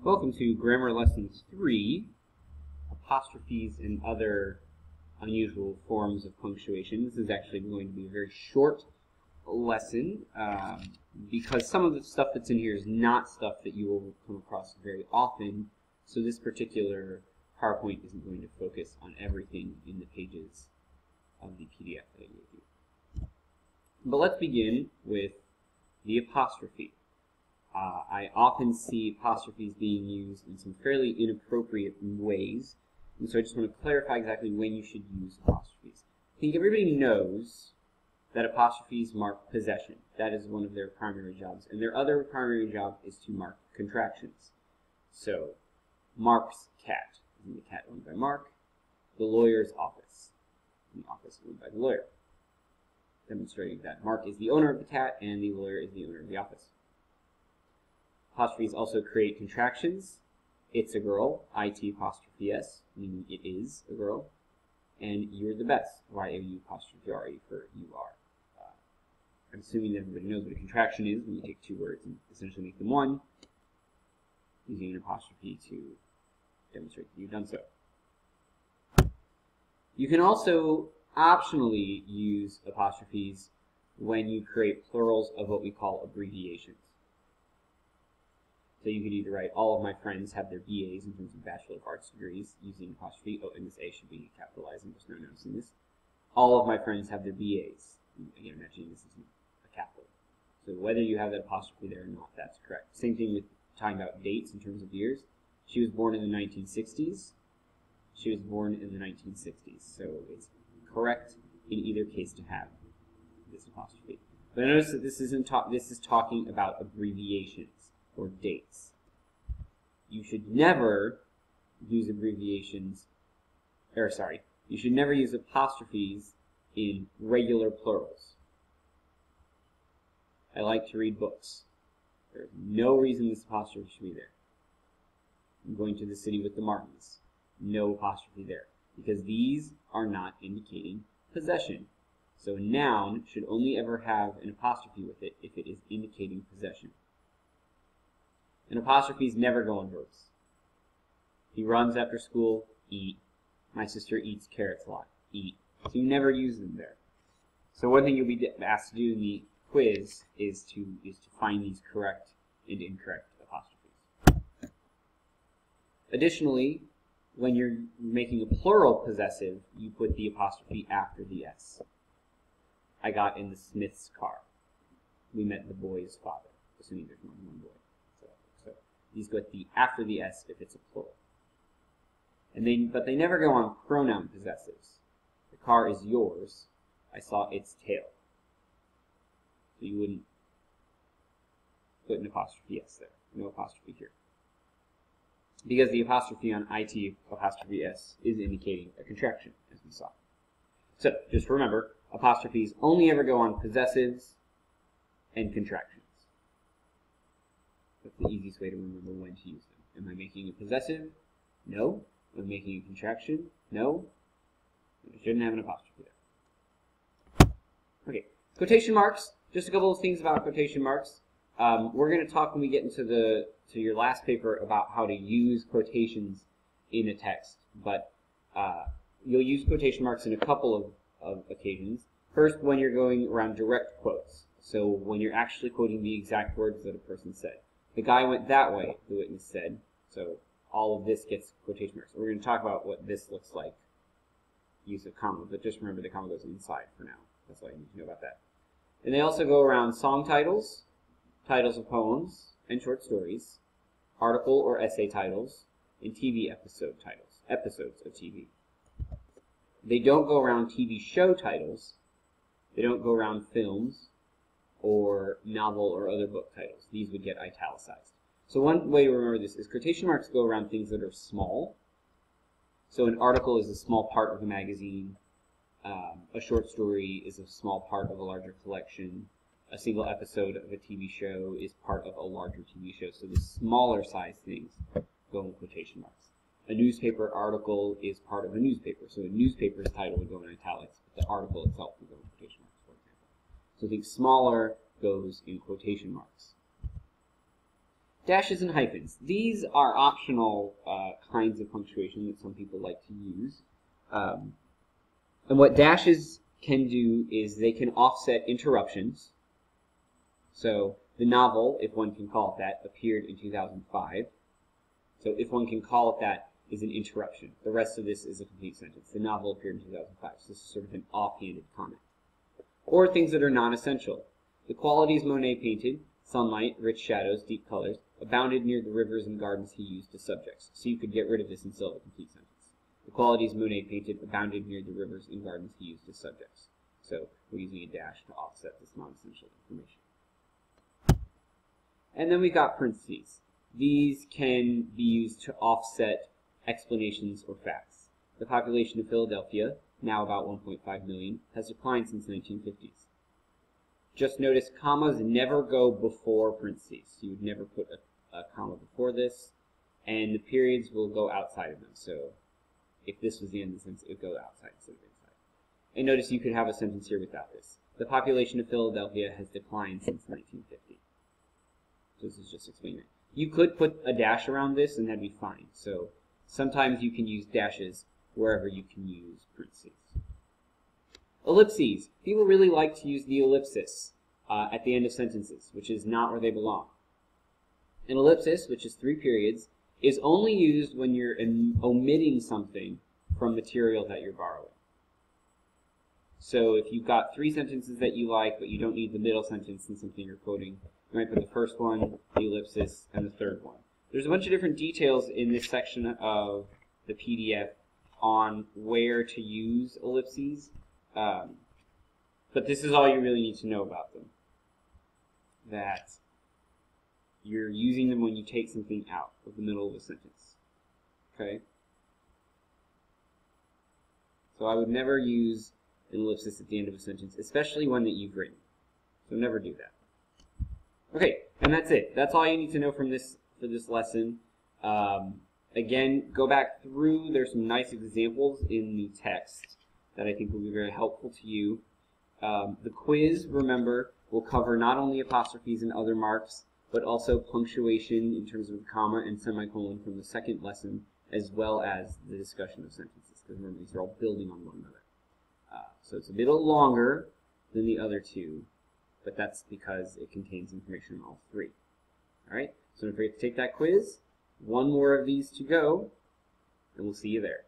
Welcome to Grammar Lesson 3, Apostrophes and Other Unusual Forms of Punctuation. This is actually going to be a very short lesson because some of the stuff that's in here is not stuff that you will come across very often, so this particular PowerPoint isn't going to focus on everything in the pages of the PDF that I gave you. But let's begin with the apostrophe. I often see apostrophes being used in some fairly inappropriate ways, and so I just want to clarify exactly when you should use apostrophes. I think everybody knows that apostrophes mark possession. That is one of their primary jobs, and their other primary job is to mark contractions. So, Mark's cat. Isn't the cat owned by Mark? The lawyer's office. The office owned by the lawyer. Demonstrating that Mark is the owner of the cat and the lawyer is the owner of the office. Apostrophes also create contractions. It's a girl, IT apostrophe S, meaning it is a girl. And you're the best, YOU apostrophe RE for you are. I'm assuming that everybody knows what a contraction is when you take two words and essentially make them one, using an apostrophe to demonstrate that you've done so. You can also optionally use apostrophes when you create plurals of what we call abbreviations. So you could either write, all of my friends have their BAs in terms of Bachelor of Arts degrees, using apostrophe. Oh, and this A should be capitalized, I'm just now noticing this. All of my friends have their BAs. Again, imagining this isn't a capital. So whether you have that apostrophe there or not, that's correct. Same thing with talking about dates in terms of years. She was born in the 1960s. She was born in the 1960s. So it's correct in either case to have this apostrophe. But notice that this is talking about abbreviations or dates. You should never use abbreviations, you should never use apostrophes in regular plurals. I like to read books. There's no reason this apostrophe should be there. I'm going to the city with the Martins. No apostrophe there, because these are not indicating possession. So a noun should only ever have an apostrophe with it if it is indicating possession. And apostrophes never go on verbs. He runs after school, eat. My sister eats carrots a lot, eat. So you never use them there. So one thing you'll be asked to do in the quiz is to find these correct and incorrect apostrophes. Additionally, when you're making a plural possessive, you put the apostrophe after the S. I got in the Smith's car. We met the boy's father, assuming there's more than one boy. So these go at the after the S if it's a plural. But they never go on pronoun possessives. The car is yours. I saw its tail. So you wouldn't put an apostrophe S there. No apostrophe here. Because the apostrophe on IT apostrophe S is indicating a contraction, as we saw. So just remember, apostrophes only ever go on possessives and contractions. That's the easiest way to remember when to use them. Am I making a possessive? No. Am I making a contraction? No. I shouldn't have an apostrophe there. Okay, quotation marks. Just a couple of things about quotation marks. We're going to talk when we get into your last paper about how to use quotations in a text, but you'll use quotation marks in a couple of occasions. First, when you're going around direct quotes. So when you're actually quoting the exact words that a person said. The guy went that way, the witness said. So all of this gets quotation marks. We're going to talk about what this looks like, use of comma, but just remember the comma goes inside for now. That's all you need to know about that. And they also go around song titles, titles of poems and short stories, article or essay titles, and TV episode titles, episodes of TV. They don't go around TV show titles. They don't go around films or novel or other book titles. These would get italicized. So one way to remember this is quotation marks go around things that are small. So an article is a small part of a magazine. A short story is a small part of a larger collection. A single episode of a TV show is part of a larger TV show. So the smaller size things go in quotation marks. A newspaper article is part of a newspaper. So a newspaper's title would go in italics, but the article itself would go in quotation marks, for example. So I think smaller goes in quotation marks. Dashes and hyphens. These are optional kinds of punctuation that some people like to use. And what dashes can do is they can offset interruptions. So the novel, if one can call it that, appeared in 2005. So if one can call it that is an interruption. The rest of this is a complete sentence. The novel appeared in 2005. So this is sort of an offhanded comment. Or things that are non-essential. The qualities Monet painted, sunlight, rich shadows, deep colors, abounded near the rivers and gardens he used as subjects. So you could get rid of this and still have a complete sentence. The qualities Monet painted abounded near the rivers and gardens he used as subjects. So we're using a dash to offset this non-essential information. And then we've got parentheses. These can be used to offset explanations or facts. The population of Philadelphia, now about 1.5 million, has declined since the 1950s. Just notice commas never go before parentheses. You would never put a comma before this, and the periods will go outside of them. So if this was the end of the sentence, it would go outside instead of inside. And notice you could have a sentence here without this. The population of Philadelphia has declined since 1950. So this is just explaining it. You could put a dash around this, and that'd be fine. So sometimes you can use dashes wherever you can use parentheses. Ellipses. People really like to use the ellipsis at the end of sentences, which is not where they belong. An ellipsis, which is 3 periods, is only used when you're omitting something from material that you're borrowing. So if you've got 3 sentences that you like, but you don't need the middle sentence in something you're quoting, you might put the first one, the ellipsis, and the third one. There's a bunch of different details in this section of the PDF on where to use ellipses, but this is all you really need to know about them. That you're using them when you take something out of the middle of a sentence. Okay? So I would never use an ellipsis at the end of a sentence, especially one that you've written. So never do that. Okay, and that's it. That's all you need to know from this for this lesson. Again, go back through. There's some nice examples in the text that I think will be very helpful to you. The quiz, remember, will cover not only apostrophes and other marks, but also punctuation in terms of comma and semicolon from the second lesson, as well as the discussion of sentences, because remember, these are all building on one another. So it's a bit longer than the other two, but that's because it contains information on all 3. All right, so don't forget to take that quiz. 1 more of these to go, and we'll see you there.